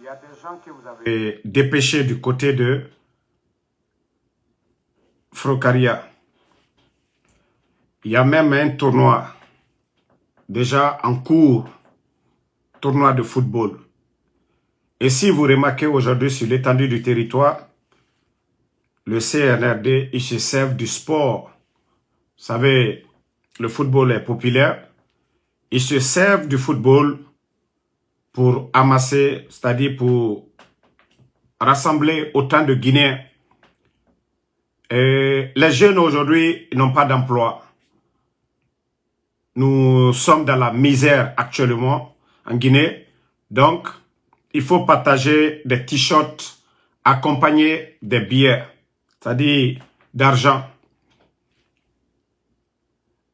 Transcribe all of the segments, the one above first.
Il y a des gens que vous avez dépêchés du côté de Frocaria. Il y a même un tournoi déjà en cours, tournoi de football. Et si vous remarquez aujourd'hui sur l'étendue du territoire, le CNRD, ils se servent du sport. Vous savez, le football est populaire. Ils se servent du football pour amasser, c'est-à-dire pour rassembler autant de Guinéens. Et les jeunes aujourd'hui n'ont pas d'emploi. Nous sommes dans la misère actuellement en Guinée. Donc, il faut partager des t-shirts accompagnés des billets, c'est-à-dire d'argent.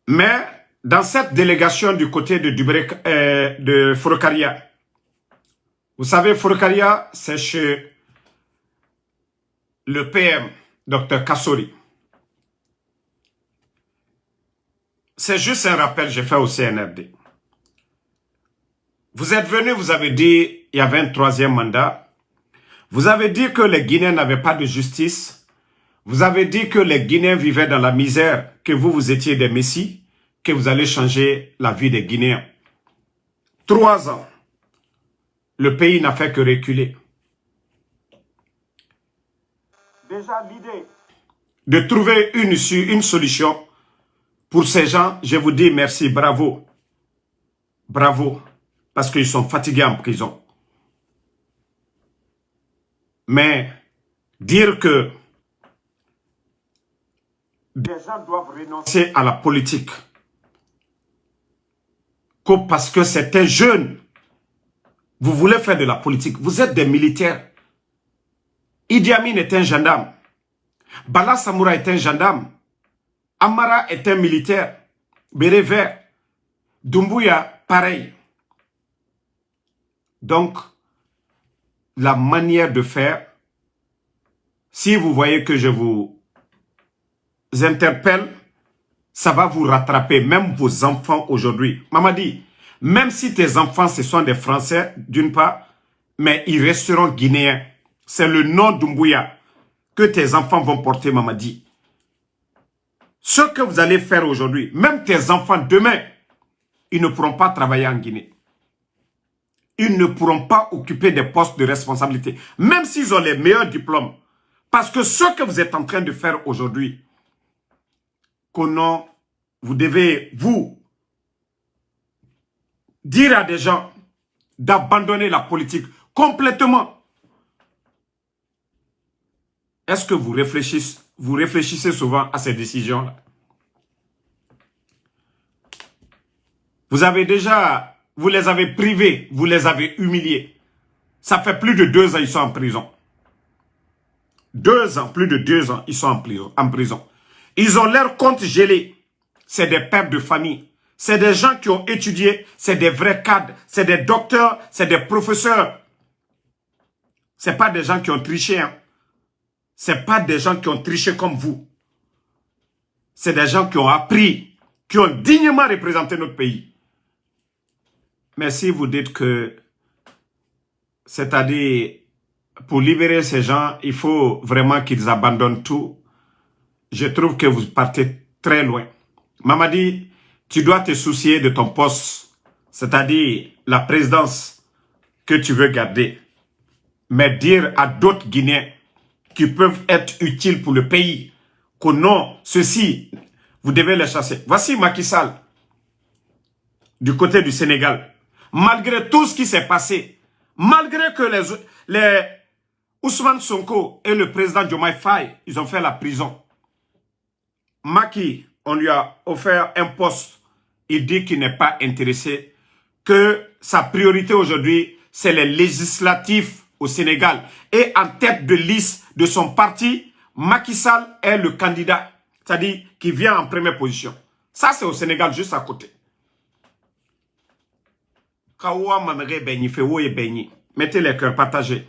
Mais dans cette délégation du côté de Frocaria, vous savez, Frocaria, c'est chez le PM, Dr Kassori. C'est juste un rappel que j'ai fait au CNRD. Vous êtes venu, vous avez dit, il y avait un troisième mandat. Vous avez dit que les Guinéens n'avaient pas de justice. Vous avez dit que les Guinéens vivaient dans la misère, que vous étiez des messies, que vous allez changer la vie des Guinéens. 3 ans, le pays n'a fait que reculer. Déjà l'idée de trouver une issue, une solution pour ces gens, je vous dis merci, bravo. Bravo, parce qu'ils sont fatigués en prison. Mais dire que des gens doivent renoncer à la politique, que parce que c'est un jeune, vous voulez faire de la politique, vous êtes des militaires. Idi Amin est un gendarme. Bala Samoura est un gendarme. Amara est un militaire. Béret vert. Doumbouya, pareil. Donc, la manière de faire, si vous voyez que je vous interpelle, ça va vous rattraper, même vos enfants aujourd'hui. Maman dit, même si tes enfants, ce sont des Français, d'une part, mais ils resteront Guinéens. C'est le nom d'Umbuya que tes enfants vont porter, maman dit. Ce que vous allez faire aujourd'hui, même tes enfants demain, ils ne pourront pas travailler en Guinée. Ils ne pourront pas occuper des postes de responsabilité, même s'ils ont les meilleurs diplômes. Parce que ce que vous êtes en train de faire aujourd'hui, vous devez, vous, dire à des gens d'abandonner la politique complètement. Est-ce que vous réfléchissez souvent à ces décisions-là? Vous les avez privés, vous les avez humiliés. Ça fait plus de 2 ans, ils sont en prison. 2 ans, plus de 2 ans, ils sont en prison. Ils ont leurs comptes gelés. C'est des pères de famille. C'est des gens qui ont étudié, c'est des vrais cadres, c'est des docteurs, c'est des professeurs. Ce n'est pas des gens qui ont triché. Hein. Ce n'est pas des gens qui ont triché comme vous. C'est des gens qui ont appris, qui ont dignement représenté notre pays. Mais si vous dites que, c'est-à-dire, pour libérer ces gens, il faut vraiment qu'ils abandonnent tout, je trouve que vous partez très loin. Mamadi, tu dois te soucier de ton poste, c'est-à-dire la présidence que tu veux garder. Mais dire à d'autres Guinéens qui peuvent être utiles pour le pays, que non, ceux-ci, vous devez les chasser. Voici Macky Sall, du côté du Sénégal. Malgré tout ce qui s'est passé, malgré que les Ousmane Sonko et le président Diomaye Faye, ils ont fait la prison. Macky, on lui a offert un poste. Il dit qu'il n'est pas intéressé, que sa priorité aujourd'hui, c'est les législatifs au Sénégal. Et en tête de liste de son parti, Macky Sall est le candidat, c'est-à-dire qui vient en première position. Ça, c'est au Sénégal, juste à côté. Mettez les cœurs, partagez.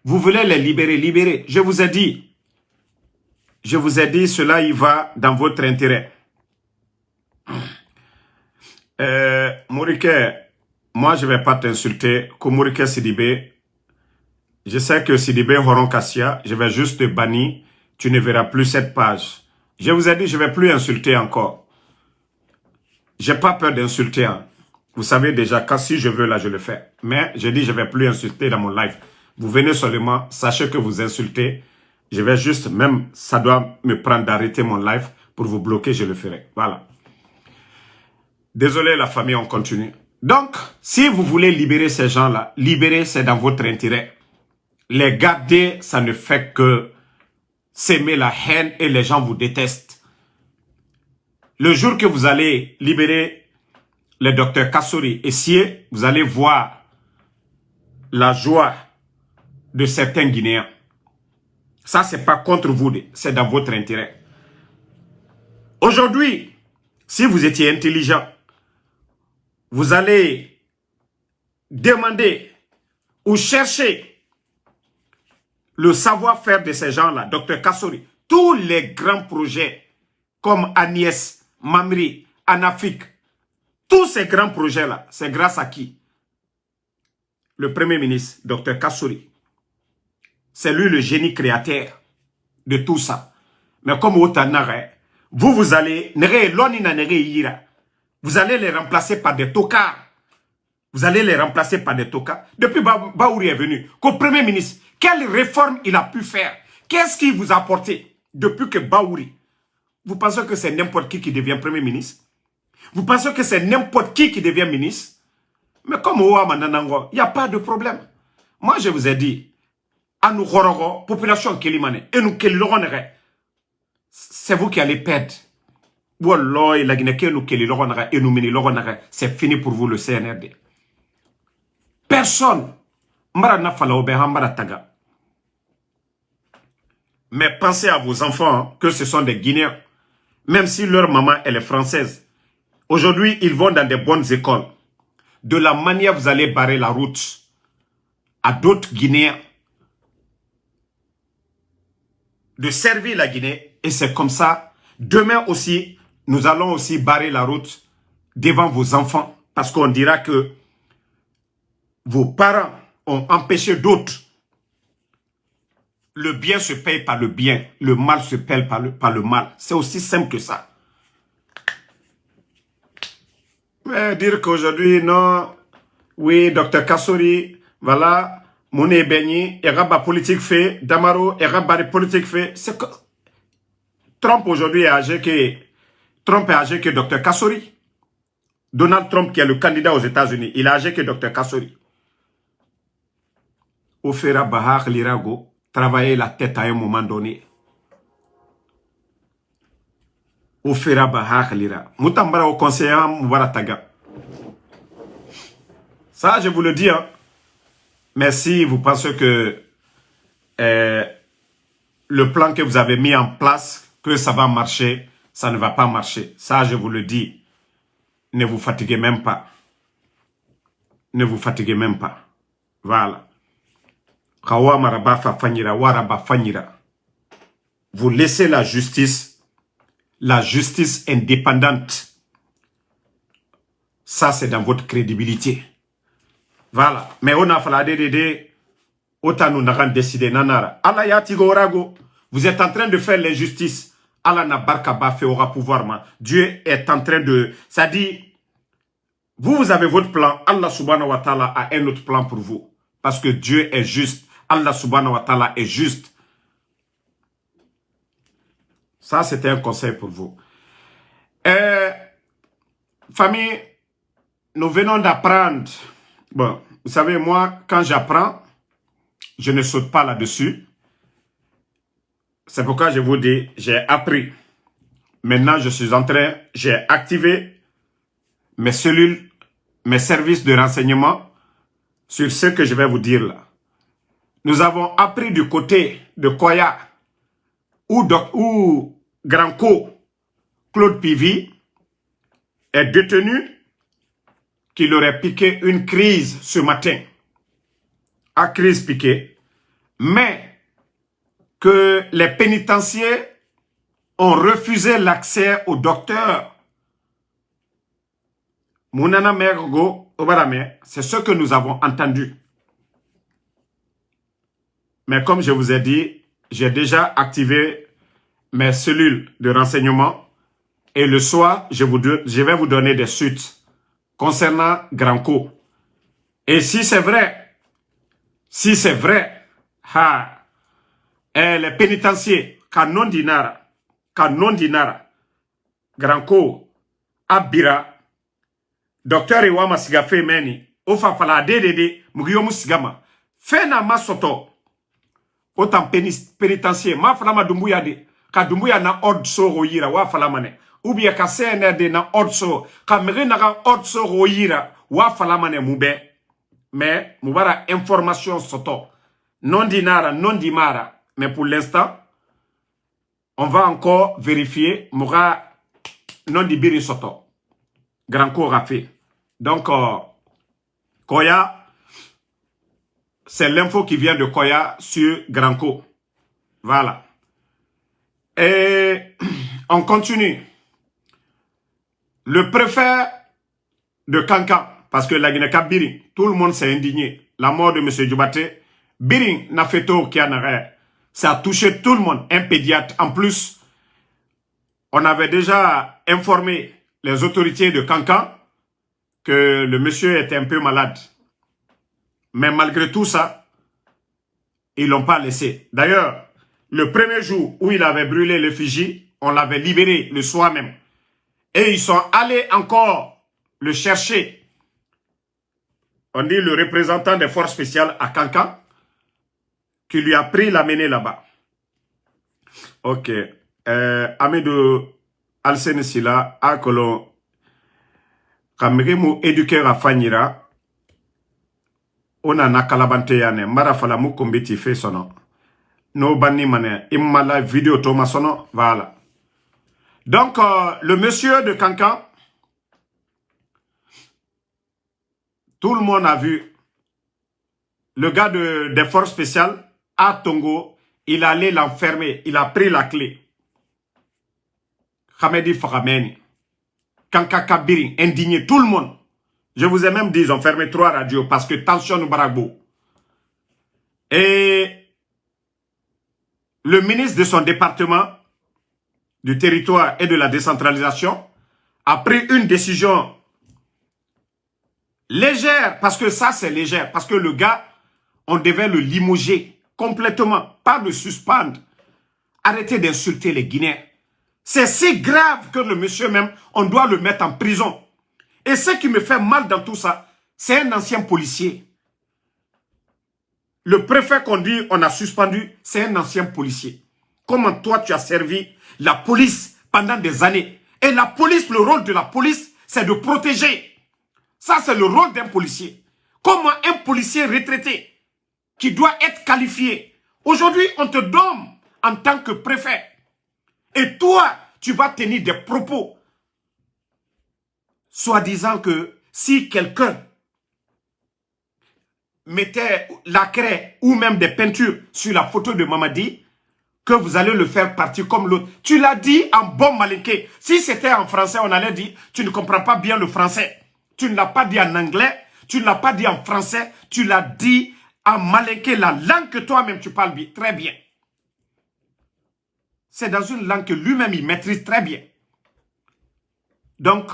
Vous voulez les libérer, libérez. Je vous ai dit, cela y va dans votre intérêt. Moriké, moi je ne vais pas t'insulter. Que Moriké Sidibé, Je sais que Sidibé Horon Kassia, je vais juste te bannir. Tu ne verras plus cette page. Je vous ai dit, je ne vais plus insulter encore. J'ai pas peur d'insulter. Hein. Vous savez déjà, quand si je veux, là, je le fais. Mais j'ai dit, je ne vais plus insulter dans mon live. Vous venez seulement, sachez que vous insultez. Je vais juste, même, ça doit me prendre d'arrêter mon live pour vous bloquer, je le ferai. Voilà. Désolé la famille, on continue. Donc, si vous voulez libérer ces gens-là, libérer, c'est dans votre intérêt. Les garder, ça ne fait que s'aimer la haine et les gens vous détestent. Le jour que vous allez libérer le docteur Kassory et Sié, vous allez voir la joie de certains Guinéens. Ça, c'est pas contre vous, c'est dans votre intérêt. Aujourd'hui, si vous étiez intelligent, vous allez demander ou chercher le savoir-faire de ces gens-là, docteur Kassory. Tous les grands projets comme Agnès, Mamri, Anafik, tous ces grands projets-là, c'est grâce à qui? Le Premier ministre, docteur Kassory. C'est lui le génie créateur de tout ça. Mais comme vous allez, vous allez les remplacer par des tocards. Vous allez les remplacer par des tocards. Depuis Baouri est venu, qu'au Premier ministre, quelle réforme il a pu faire? Qu'est-ce qu'il vous a apporté depuis que Baouri? Vous pensez que c'est n'importe qui devient Premier ministre? Vous pensez que c'est n'importe qui devient ministre? Mais comme il n'y a pas de problème. Moi, je vous ai dit, à nous, population Kélimane, et nous, c'est vous qui allez perdre. C'est fini pour vous, le CNRD. Personne. Mais pensez à vos enfants, que ce sont des Guinéens. Même si leur maman, elle est française. Aujourd'hui, ils vont dans des bonnes écoles. De la manière, vous allez barrer la route à d'autres Guinéens de servir la Guinée. Et c'est comme ça. Demain aussi, nous allons aussi barrer la route devant vos enfants. Parce qu'on dira que vos parents ont empêché d'autres. Le bien se paye par le bien. Le mal se paye par le mal. C'est aussi simple que ça. Mais dire qu'aujourd'hui, non, oui, docteur Kassory, voilà, Mouné Benyi, Eraba politique fait, Damaro, Eraba politique fait. C'est que Trump aujourd'hui est âgé que docteur Kassory. Donald Trump, qui est le candidat aux États-Unis, il est âgé que docteur Kassory. Ofera Bahar Lirago, travailler la tête à un moment donné. Ofera Bahar Lira. Moutambara au conseiller Moubarataga. Ça, je vous le dis, hein. Mais si vous pensez que le plan que vous avez mis en place, que ça va marcher, ça ne va pas marcher. Ça, je vous le dis. Ne vous fatiguez même pas. Ne vous fatiguez même pas. Voilà. Vous laissez la justice indépendante. Ça, c'est dans votre crédibilité. Voilà. Mais on a fallu autant nous n'avons décidé nanara. Allah yatigo orago. Vous êtes en train de faire l'injustice. Allah n'a barkaba fait aura pouvoir. Dieu est en train de... Ça dit, vous avez votre plan. Allah subhanahu wa ta'ala a un autre plan pour vous. Parce que Dieu est juste. Allah subhanahu wa ta'ala est juste. Ça, c'était un conseil pour vous. Famille, nous venons d'apprendre. Bon, vous savez, moi, quand j'apprends, je ne saute pas là-dessus. C'est pourquoi je vous dis, j'ai appris. Maintenant, je suis en train, j'ai activé mes cellules, mes services de renseignement sur ce que je vais vous dire là. Nous avons appris du côté de Koya, où Granco, Claude Pivi, est détenu, qu'il aurait piqué une crise ce matin. À crise piquée. Mais que les pénitenciers ont refusé l'accès au docteur. Mounana Mergo, c'est ce que nous avons entendu. Mais comme je vous ai dit, j'ai déjà activé mes cellules de renseignement et le soir, je vais vous donner des suites concernant Granco. Et si c'est vrai, les pénitenciers, kanon dinara, Granco, Abira, docteur Iwama Sigafe Meni, Ofa Fala Dede, Mugiyomu Sigama, Fena Masoto, autant pénitencier, ma Falama Dumbuya de, ka Dumbuya na ordso royira, wa Falamane, ou bien ka CNRD na ordso, ka Meri na ordso royira, wa Falamane Moube, mais Moubara information soto, non dinara, non dimara, mais pour l'instant, on va encore vérifier, Moura non dibiri soto, Granco Rafé. Donc, Koya, c'est l'info qui vient de Koya sur Granco. Voilà. Et on continue. Le préfet de Kankan, parce que la Guinée-Cap Biring, tout le monde s'est indigné. La mort de M. Djubaté, Biring n'a fait tôt qu'il y en a. Ça a touché tout le monde, un pédiatre. En plus, on avait déjà informé les autorités de Kankan que le monsieur était un peu malade. Mais malgré tout ça, ils l'ont pas laissé. D'ailleurs, le premier jour où il avait brûlé l'effigie, on l'avait libéré le soir même. Et ils sont allés encore le chercher. On dit le représentant des forces spéciales à Kankan, qui lui a pris l'amener là-bas. Ok. Amidou Alsenesila, Akolo, Kamegemu éduquer à Fanyira, on a nakalabante yane, marafala mukombeti fait sono. No bani mane, immala vidéo toma sono, voilà. Donc, le monsieur de Kankan, tout le monde a vu, le gars des forces spéciales, à Tongo, il allait l'enfermer, il a pris la clé. Khamedi Fakhameni, Kanka Kabiring, indigné, tout le monde. Je vous ai même dit, ils ont fermé 3 radios parce que tension au Baragbo. Et le ministre de son département, du territoire et de la décentralisation, a pris une décision légère, parce que ça c'est légère, parce que le gars, on devait le limoger complètement, pas le suspendre. Arrêtez d'insulter les Guinéens. C'est si grave que le monsieur même, on doit le mettre en prison. Et ce qui me fait mal dans tout ça, c'est un ancien policier. Le préfet qu'on dit on a suspendu, c'est un ancien policier. Comment toi tu as servi la police pendant des années? Et la police, le rôle de la police, c'est de protéger. Ça, c'est le rôle d'un policier. Comment un policier retraité qui doit être qualifié, aujourd'hui, on te donne en tant que préfet. Et toi, tu vas tenir des propos, soi-disant que si quelqu'un mettait la craie ou même des peintures sur la photo de Mamadi, que vous allez le faire partir comme l'autre. Tu l'as dit en bon malinqué. Si c'était en français, on allait dire, tu ne comprends pas bien le français. Tu ne l'as pas dit en anglais, tu ne l'as pas dit en français, tu l'as dit en malinqué, la langue que toi-même tu parles très bien. C'est dans une langue que lui-même il maîtrise très bien. Donc,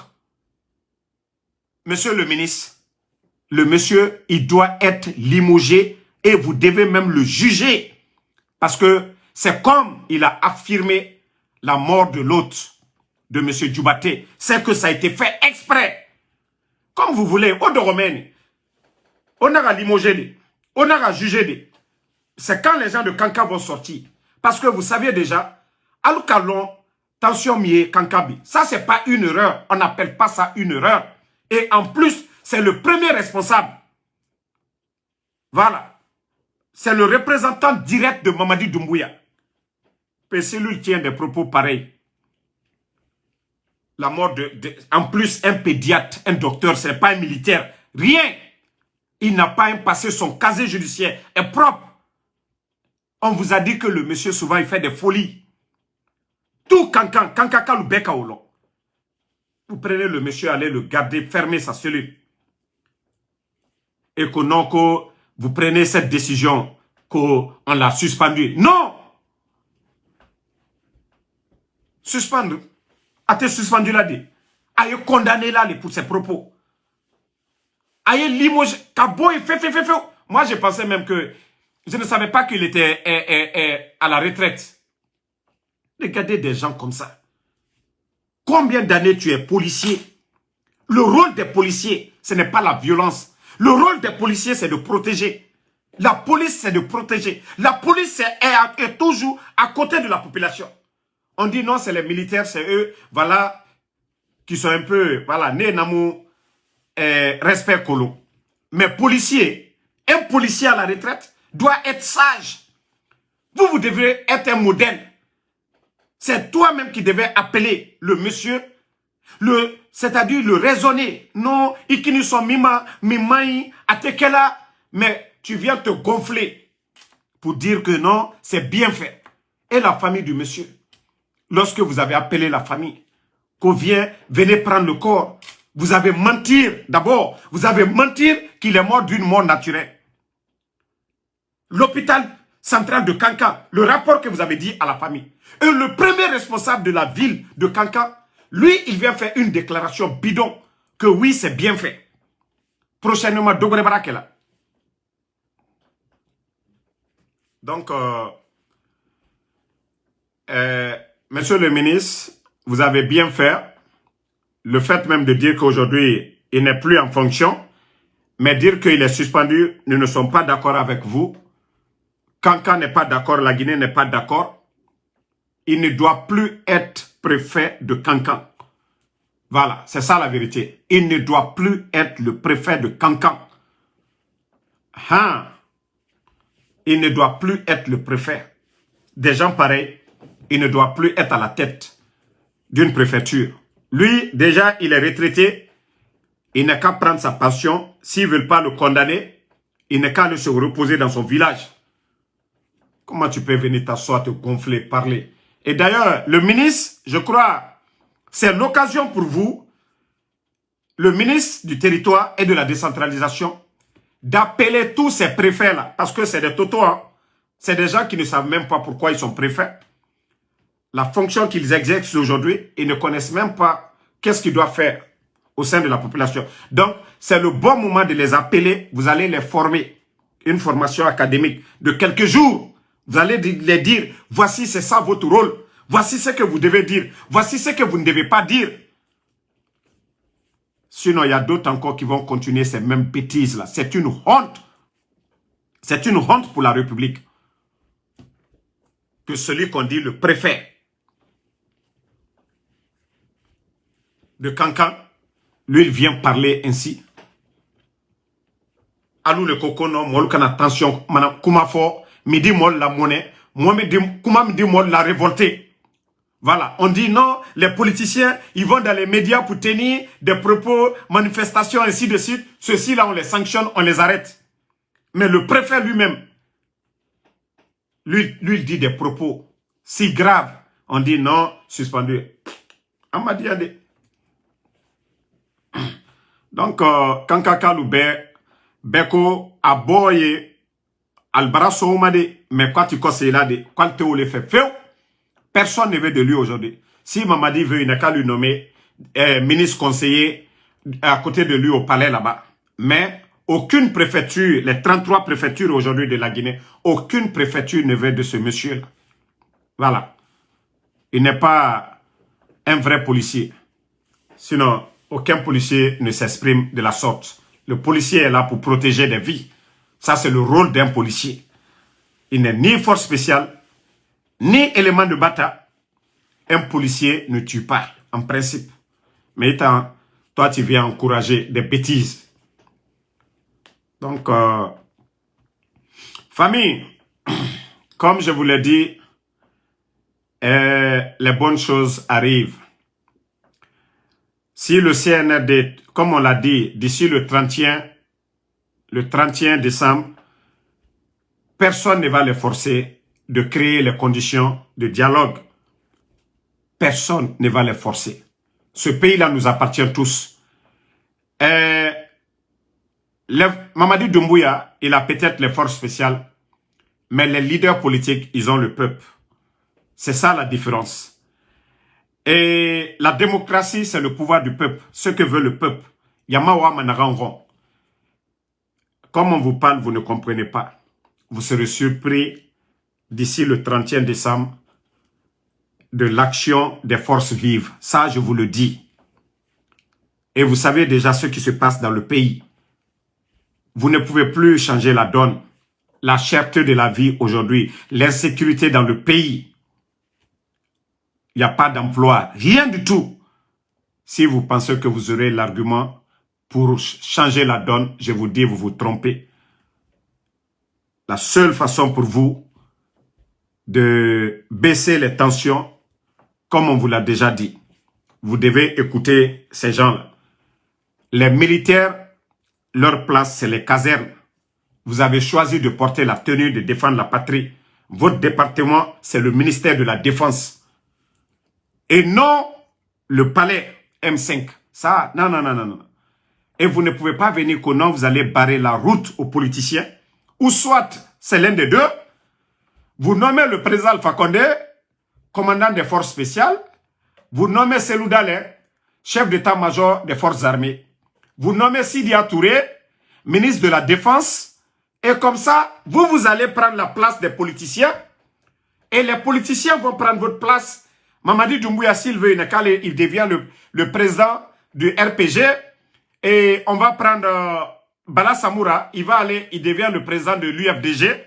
monsieur le ministre, le monsieur, il doit être limogé et vous devez même le juger. Parce que c'est comme il a affirmé la mort de l'autre, de monsieur Djubaté. C'est que ça a été fait exprès. Comme vous voulez, au de Romaine, on a limogé, on a jugé. C'est quand les gens de Kanka vont sortir. Parce que vous saviez déjà, Aloukalon, tension mié, Kankabi. Ça, c'est pas une erreur. On n'appelle pas ça une erreur. Et en plus, c'est le premier responsable. Voilà. C'est le représentant direct de Mamadi Doumbouya. Cellule tient des propos pareils. La mort en plus, un pédiatre, un docteur, ce n'est pas un militaire. Rien. Il n'a pas un passé, son casier judiciaire est propre. On vous a dit que le monsieur, souvent, il fait des folies. Tout Kankaka le bec à Olon. Vous prenez le monsieur, allez le garder, fermer sa cellule. Et que non, que vous prenez cette décision qu'on l'a suspendu. Non! Suspendre. A été suspendu là, dit. A été condamné là pour ses propos. A été limogé. Kabo, il fait. Moi, je pensais même que je ne savais pas qu'il était à la retraite. Regardez des gens comme ça. Combien d'années tu es policier? Le rôle des policiers, ce n'est pas la violence. Le rôle des policiers, c'est de protéger. La police, c'est de protéger. La police est toujours à côté de la population. On dit non, c'est les militaires, c'est eux, voilà, qui sont un peu, voilà, nés dans respect colo. Mais policier, un policier à la retraite doit être sage. Vous devez être un modèle. C'est toi-même qui devais appeler le monsieur, c'est-à-dire le raisonner. Non, ils sont mima, atekela, mais tu viens te gonfler pour dire que non, c'est bien fait. Et la famille du monsieur, lorsque vous avez appelé la famille, qu'on venez prendre le corps, vous avez menti. D'abord, vous avez menti qu'il est mort d'une mort naturelle. L'hôpital central de Kankan, le rapport que vous avez dit à la famille. Et le premier responsable de la ville de Kankan, lui, il vient faire une déclaration bidon que oui, c'est bien fait. Prochainement, Dogore Barakela. Donc, monsieur le ministre, vous avez bien fait. Le fait même de dire qu'aujourd'hui, il n'est plus en fonction, mais dire qu'il est suspendu, nous ne sommes pas d'accord avec vous. Kankan n'est pas d'accord, la Guinée n'est pas d'accord. Il ne doit plus être préfet de Kankan. Voilà, c'est ça la vérité. Il ne doit plus être le préfet de Kankan. Hein? Il ne doit plus être le préfet. Des gens pareils, il ne doit plus être à la tête d'une préfecture. Lui, déjà, il est retraité. Il n'a qu'à prendre sa pension. S'ils ne veulent pas le condamner, il n'a qu'à aller se reposer dans son village. Comment tu peux venir t'asseoir, te gonfler, parler? Et d'ailleurs, le ministre, je crois, c'est l'occasion pour vous, le ministre du territoire et de la décentralisation, d'appeler tous ces préfets-là, parce que c'est des totos, hein. C'est des gens qui ne savent même pas pourquoi ils sont préfets. La fonction qu'ils exercent aujourd'hui, ils ne connaissent même pas qu'est-ce qu'ils doivent faire au sein de la population. Donc, c'est le bon moment de les appeler. Vous allez les former. Une formation académique de quelques jours. Vous allez les dire, voici c'est ça votre rôle. Voici ce que vous devez dire. Voici ce que vous ne devez pas dire. Sinon, il y a d'autres encore qui vont continuer ces mêmes bêtises-là. C'est une honte. C'est une honte pour la République. Que celui qu'on dit le préfet de Kankan, lui, il vient parler ainsi. Alou le cocono, moi, le attention, comment fort, midi moi la monnaie, moi, comment me dit moi la révolter. Voilà, on dit non, les politiciens, ils vont dans les médias pour tenir des propos, manifestations, ainsi de suite. Ceux-ci, là, on les sanctionne, on les arrête. Mais le préfet lui-même, lui, il dit des propos si graves. On dit non, suspendu. On m'a dit, donc, Kankaka Loubé, Beko, Aboye, Albaraso Omade, mais quand tu conseilles là, quand tu le fais, personne ne veut de lui aujourd'hui. Si Mamadi veut, il n'a qu'à lui nommer ministre conseiller à côté de lui au palais là-bas. Mais aucune préfecture, les 33 préfectures aujourd'hui de la Guinée, aucune préfecture ne veut de ce monsieur-là. Voilà. Il n'est pas un vrai policier. Sinon, aucun policier ne s'exprime de la sorte. Le policier est là pour protéger des vies. Ça, c'est le rôle d'un policier. Il n'est ni force spéciale, ni élément de bataille. Un policier ne tue pas, en principe. Mais étant, toi, tu viens encourager des bêtises. Donc, famille, comme je vous l'ai dit, les bonnes choses arrivent. Si le CNRD, comme on l'a dit, d'ici le 31 décembre, personne ne va les forcer de créer les conditions de dialogue. Personne ne va les forcer. Ce pays-là nous appartient tous. Mamadi Doumbouya, il a peut-être les forces spéciales. Mais les leaders politiques, ils ont le peuple. C'est ça la différence. Et la démocratie, c'est le pouvoir du peuple. Ce que veut le peuple. Yamawa Manarangon. Comme on vous parle, vous ne comprenez pas. Vous serez surpris d'ici le 31 décembre de l'action des forces vives. Ça, je vous le dis. Et vous savez déjà ce qui se passe dans le pays. Vous ne pouvez plus changer la donne. La cherté de la vie aujourd'hui, l'insécurité dans le pays. Il n'y a pas d'emploi, rien du tout. Si vous pensez que vous aurez l'argument pour changer la donne, je vous dis, vous vous trompez. La seule façon pour vous de baisser les tensions, comme on vous l'a déjà dit, vous devez écouter ces gens-là. Les militaires, leur place, c'est les casernes. Vous avez choisi de porter la tenue de défendre la patrie. Votre département, c'est le ministère de la Défense. Et non le palais M5. Ça, non, non, non, non, non. Et vous ne pouvez pas venir qu'au nom, vous allez barrer la route aux politiciens. Ou soit, c'est l'un des deux. Vous nommez le président Alpha Condé, commandant des forces spéciales. Vous nommez Selou Dalein, chef d'état-major des forces armées. Vous nommez Sidia Touré, ministre de la Défense. Et comme ça, vous allez prendre la place des politiciens. Et les politiciens vont prendre votre place. Mamadi Doumbouya, s'il veut, il devient le président du RPG. Et on va prendre Bala Samoura, il devient le président de l'UFDG.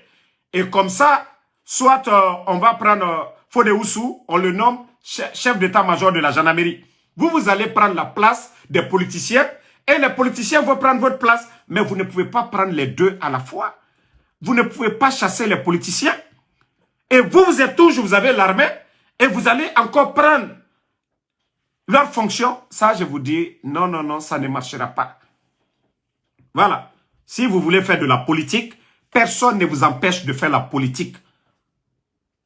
Et comme ça, soit on va prendre Fodé Oussou, on le nomme chef d'état-major de la gendarmerie. Vous allez prendre la place des politiciens. Et les politiciens vont prendre votre place. Mais vous ne pouvez pas prendre les deux à la fois. Vous ne pouvez pas chasser les politiciens. Et vous êtes toujours, vous avez l'armée. Et vous allez encore prendre leur fonction. Ça, je vous dis, non, non, non, ça ne marchera pas. Voilà. Si vous voulez faire de la politique, personne ne vous empêche de faire la politique.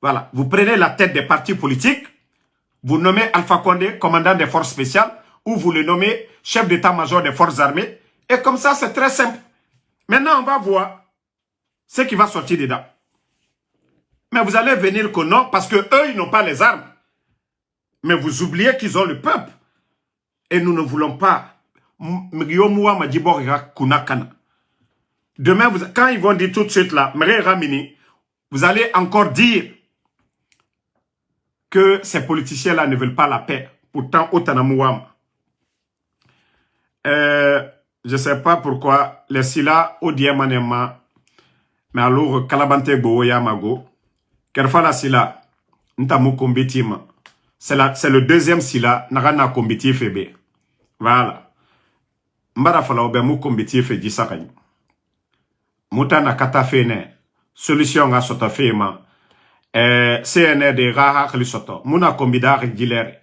Voilà. Vous prenez la tête des partis politiques. Vous nommez Alpha Condé, commandant des forces spéciales. Ou vous le nommez chef d'état-major des forces armées. Et comme ça, c'est très simple. Maintenant, on va voir ce qui va sortir dedans. Mais vous allez venir que non, parce que eux, ils n'ont pas les armes. Mais vous oubliez qu'ils ont le peuple. Et nous ne voulons pas. Demain, quand ils vont dire tout de suite là, vous allez encore dire que ces politiciens-là ne veulent pas la paix. Pourtant, Otanamouam. Je ne sais pas pourquoi les Sila Odiamanema, mais alors Kalabante Boya Mago, Kerfala Sila, Ntamu Kombitima. C'est le deuxième Sila, Narana Kombiti Febe. Voilà. Mbara Fala Obemu Kombiti Fedi Sakay. Moutana Kata Fene, solution à Sota Fema, CNR de Raha Soto, Mouna Kombida Gilere.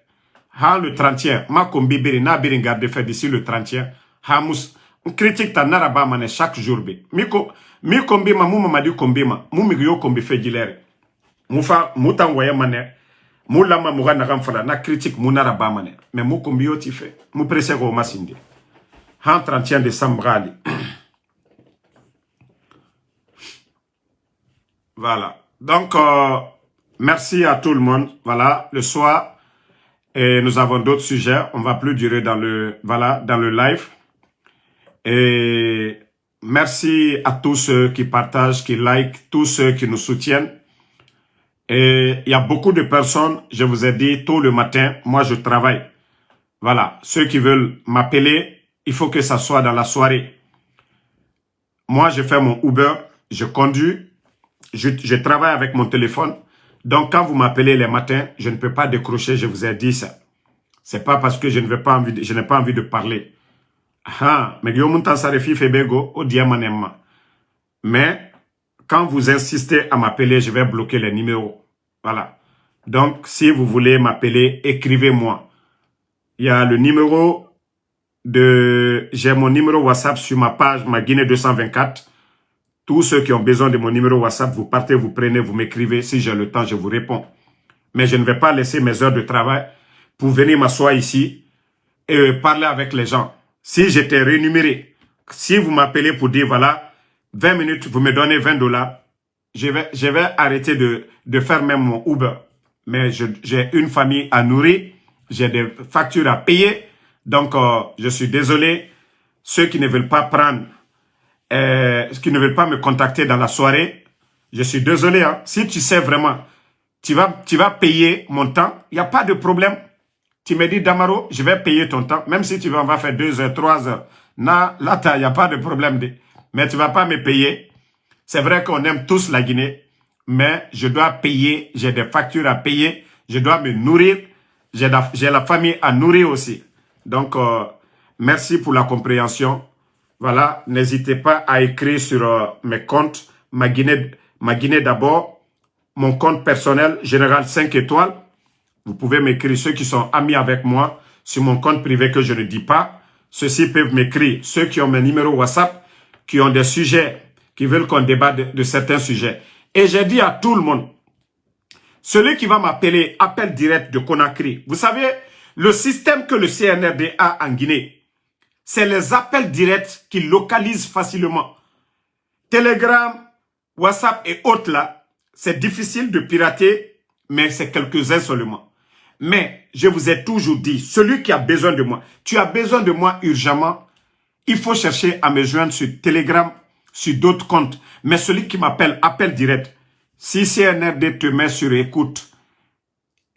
Ha le 31, ma kombi biri na biri garde fait d'ici le 31. Ha mus critique ta naraba mané chaque jour bi. Mi kombi ma mou madi kombi ma mou mi yo kombi fait gilere. Moufa mouta envoyé mané. Mou lama mouga na ramfala na critique mou naraba mané. Mais mou kombi yo ti fait. Mou presse go masindi. Ha 31 décembre ali. Voilà. Donc merci à tout le monde. Voilà, le soir. Et nous avons d'autres sujets. On va plus durer dans le live. Et merci à tous ceux qui partagent, qui like, tous ceux qui nous soutiennent. Et il y a beaucoup de personnes, je vous ai dit, tôt le matin, moi je travaille. Voilà. Ceux qui veulent m'appeler, il faut que ça soit dans la soirée. Moi, je fais mon Uber, je conduis, je travaille avec mon téléphone. Donc, quand vous m'appelez les matins, je ne peux pas décrocher, je vous ai dit ça. C'est pas parce que je n'ai pas envie de parler. Ah, mais mais quand vous insistez à m'appeler, je vais bloquer les numéros. Voilà. Donc, si vous voulez m'appeler, écrivez-moi. Il y a le numéro j'ai mon numéro WhatsApp sur ma page, ma Guinée 224. Tous ceux qui ont besoin de mon numéro WhatsApp, vous partez, vous prenez, vous m'écrivez. Si j'ai le temps, je vous réponds. Mais je ne vais pas laisser mes heures de travail pour venir m'asseoir ici et parler avec les gens. Si j'étais rémunéré, si vous m'appelez pour dire, voilà, 20 minutes, vous me donnez $20, je vais arrêter de faire même mon Uber. Mais j'ai une famille à nourrir, j'ai des factures à payer. Donc, je suis désolé. Ceux qui ne veulent pas prendre, qui ne veulent pas me contacter dans la soirée, je suis désolé. Hein. Si tu sais vraiment, tu vas payer mon temps, il n'y a pas de problème. Tu me dis, Damaro, je vais payer ton temps, même si on va faire 2 heures, 3 heures. Là, il n'y a pas de problème. Mais tu ne vas pas me payer. C'est vrai qu'on aime tous la Guinée, mais je dois payer, j'ai des factures à payer, je dois me nourrir, j'ai la famille à nourrir aussi. Donc, merci pour la compréhension. Voilà, n'hésitez pas à écrire sur mes comptes, ma Guinée d'abord, mon compte personnel, Général 5 étoiles. Vous pouvez m'écrire, ceux qui sont amis avec moi, sur mon compte privé que je ne dis pas. Ceux-ci peuvent m'écrire, ceux qui ont mes numéros WhatsApp, qui ont des sujets, qui veulent qu'on débatte de certains sujets. Et j'ai dit à tout le monde, celui qui va m'appeler, appel direct de Conakry. Vous savez, le système que le CNRD a en Guinée, c'est les appels directs qui localisent facilement. Telegram, WhatsApp et autres là, c'est difficile de pirater, mais c'est quelques-uns seulement. Mais je vous ai toujours dit, celui qui a besoin de moi, tu as besoin de moi urgemment, il faut chercher à me joindre sur Telegram, sur d'autres comptes. Mais celui qui m'appelle, appel direct. Si CNRD te met sur écoute,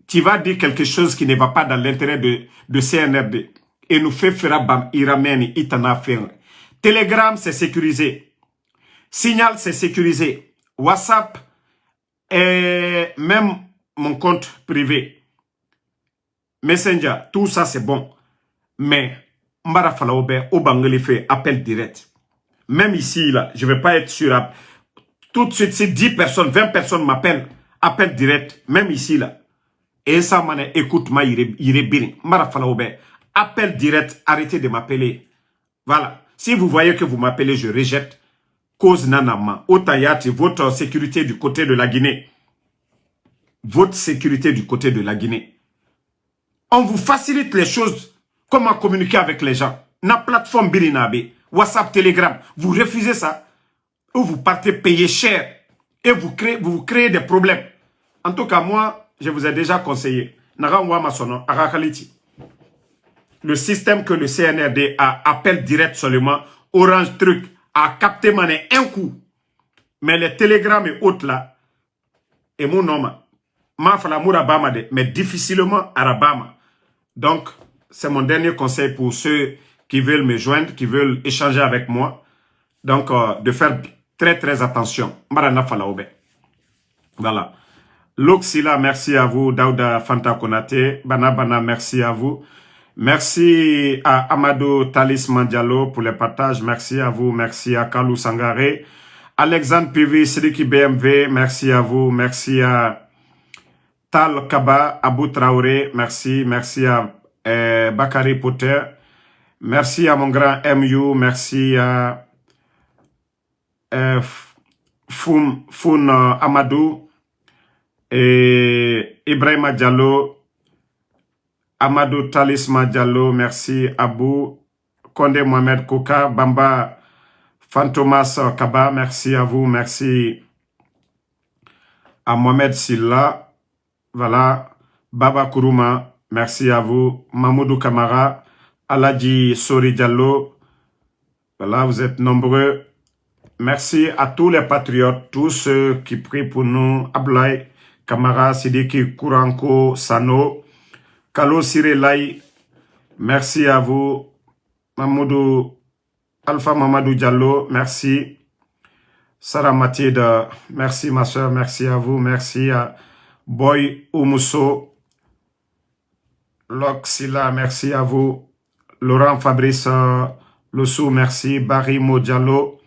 tu vas dire quelque chose qui ne va pas dans l'intérêt de CNRD. Et nous fait Ferabam, Irameni, Itana Fer. Telegram, c'est sécurisé. Signal, c'est sécurisé. WhatsApp, et même mon compte privé. Messenger, tout ça, c'est bon. Mais, Mbara Falaobe, Obangeli fait appel direct. Même ici, là, je ne vais pas être sûr. Tout de suite, si 10 personnes, 20 personnes m'appellent, appel direct, même ici, là. Et ça, mané, écoute-moi, il Marafalaoube, appel direct, arrêtez de m'appeler. Voilà. Si vous voyez que vous m'appelez, je rejette. Cause nanama. Otayati, votre sécurité du côté de la Guinée. Votre sécurité du côté de la Guinée. On vous facilite les choses. Comment communiquer avec les gens. Na plateforme Birinabe. WhatsApp, Telegram, vous refusez ça, ou vous partez payer cher, et vous créez des problèmes. En tout cas, moi, je vous ai déjà conseillé. Le système que le CNRD a, appel direct seulement, Orange Truc, a capté mané un coup. Mais les télégrammes et autres là, et mon nom, mais difficilement Arabama. Donc, c'est mon dernier conseil pour ceux qui veulent me joindre, qui veulent échanger avec moi. Donc, de faire très, très attention. Voilà. Loxila, merci à vous. Daouda Fanta Konate. Bana, merci à vous. Merci à Amadou Talisman Diallo pour les partages. Merci à vous. Merci à Kalou Sangare. Alexandre Pivi, Sidiki BMW. Merci à vous. Merci à Tal Kaba, Abou Traoré. Merci. Merci à Bakary Potter. Merci à mon grand MU, merci à Foun Amadou et Ibrahima Diallo, Amadou Talisma Diallo, merci Abou, Kondé Mohamed Kouka, Bamba Fantomas Kaba, merci à vous, merci à Mohamed Silla, voilà, Baba Kourouma, merci à vous, Mamoudou Kamara, Aladji Sori Diallo, voilà, vous êtes nombreux. Merci à tous les patriotes, tous ceux qui prient pour nous. Ablaï, Kamara, Sidiki, Kouranko, Sano, Kalo Sirelai, merci à vous. Mamoudou, Alpha Mamadou Diallo, merci. Sarah Mathilde, merci ma soeur, merci à vous. Merci à Boy Oumousso, Loxila, merci à vous. Laurent Fabrice Lossou, merci. Barry Modjalo,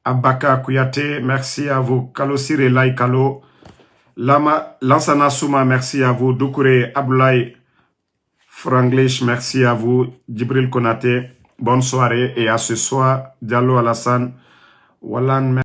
Abaka Kouyaté, merci à vous. Kalo Sirelai Kalo, Lansana Souma, merci à vous. Doukouré Abdoulaye Franglish, merci à vous. Djibril Konaté, bonne soirée et à ce soir. Diallo Alassane, Wallan,